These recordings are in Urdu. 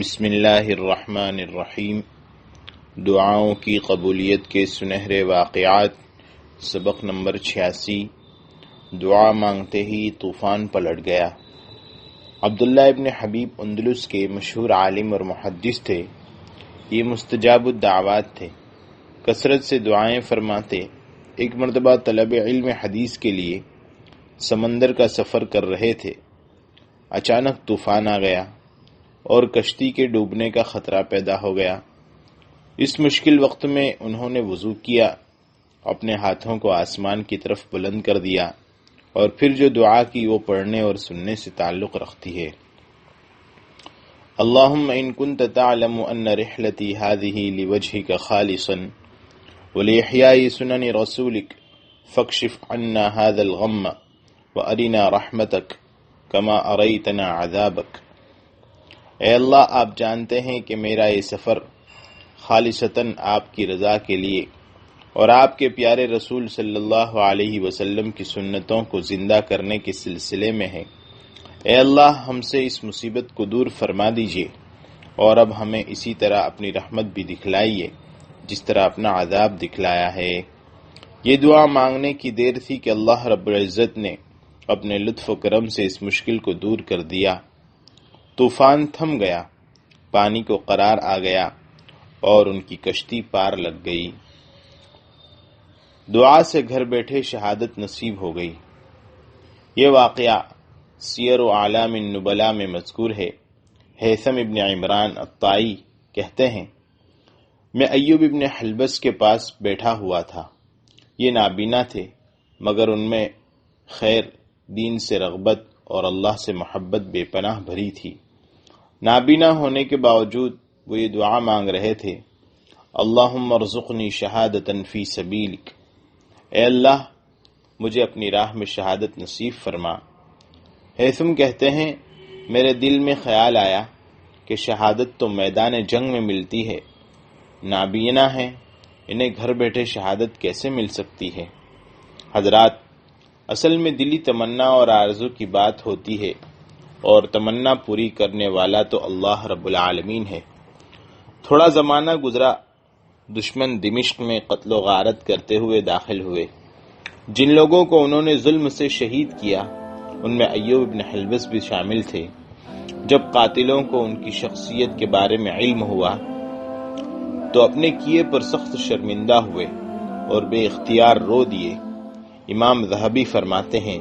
بسم اللہ الرحمن الرحیم۔ دعاؤں کی قبولیت کے سنہرے واقعات، سبق نمبر 86۔ دعا مانگتے ہی طوفان پلٹ گیا۔ عبداللہ ابن حبیب اندلس کے مشہور عالم اور محدث تھے۔ یہ مستجاب الدعوات تھے، کثرت سے دعائیں فرماتے۔ ایک مرتبہ طلب علم حدیث کے لیے سمندر کا سفر کر رہے تھے، اچانک طوفان آ گیا اور کشتی کے ڈوبنے کا خطرہ پیدا ہو گیا۔ اس مشکل وقت میں انہوں نے وضو کیا، اپنے ہاتھوں کو آسمان کی طرف بلند کر دیا اور پھر جو دعا کی وہ پڑھنے اور سننے سے تعلق رکھتی ہے۔ اللہم ان کنت تعلم ان رحلتی هذه لوجهك خالصا ولاحیاء سنن رسولک فاکشف عنا هذا الغم وارنا رحمتک کما اریتنا عذابک۔ اے اللہ، آپ جانتے ہیں کہ میرا یہ سفر خالصتاً آپ کی رضا کے لیے اور آپ کے پیارے رسول صلی اللہ علیہ وسلم کی سنتوں کو زندہ کرنے کے سلسلے میں ہے۔ اے اللہ، ہم سے اس مصیبت کو دور فرما دیجیے اور اب ہمیں اسی طرح اپنی رحمت بھی دکھلائیے جس طرح اپنا عذاب دکھلایا ہے۔ یہ دعا مانگنے کی دیر تھی کہ اللہ رب العزت نے اپنے لطف و کرم سے اس مشکل کو دور کر دیا۔ طوفان تھم گیا، پانی کو قرار آ گیا اور ان کی کشتی پار لگ گئی۔ دعا سے گھر بیٹھے شہادت نصیب ہو گئی۔ یہ واقعہ سیر و اعلام النبلاء میں مذکور ہے۔ ہیثم ابن عمران الطائی کہتے ہیں، میں ایوب ابن حلبس کے پاس بیٹھا ہوا تھا۔ یہ نابینا تھے مگر ان میں خیر، دین سے رغبت اور اللہ سے محبت بے پناہ بھری تھی۔ نابینا ہونے کے باوجود وہ یہ دعا مانگ رہے تھے، اللہم ارزقنی شہادتا فی سبیلک، اے اللہ مجھے اپنی راہ میں شہادت نصیب فرما۔ ہیثم کہتے ہیں، میرے دل میں خیال آیا کہ شہادت تو میدان جنگ میں ملتی ہے، نابینا ہیں، انہیں گھر بیٹھے شہادت کیسے مل سکتی ہے؟ حضرات، اصل میں دلی تمنا اور آرزو کی بات ہوتی ہے اور تمنا پوری کرنے والا تو اللہ رب العالمین ہے۔ تھوڑا زمانہ گزرا، دشمن دمشق میں قتل و غارت کرتے ہوئے داخل ہوئے۔ جن لوگوں کو انہوں نے ظلم سے شہید کیا ان میں ایوب ابن حلبس بھی شامل تھے۔ جب قاتلوں کو ان کی شخصیت کے بارے میں علم ہوا تو اپنے کیے پر سخت شرمندہ ہوئے اور بے اختیار رو دیے۔ امام ذہبی فرماتے ہیں،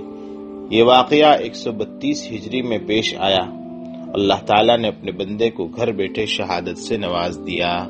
یہ واقعہ 132 ہجری میں پیش آیا۔ اللہ تعالیٰ نے اپنے بندے کو گھر بیٹھے شہادت سے نواز دیا۔